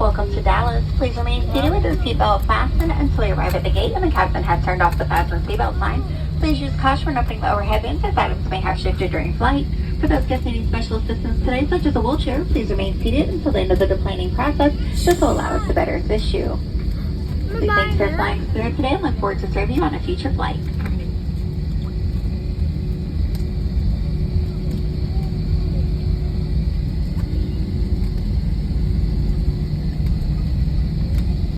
Welcome to Dallas. Please remain seated with your seatbelt fastened until you arrive at the gate and the captain has turned off the fasten seatbelt sign. Please use caution when opening the overhead bins as items may have shifted during flight. For those guests needing special assistance today, such as a wheelchair, please remain seated until the end of the deplaning process. This will allow us to better assist you. We thank you for flying Spirit today and look forward to serving you on a future flight.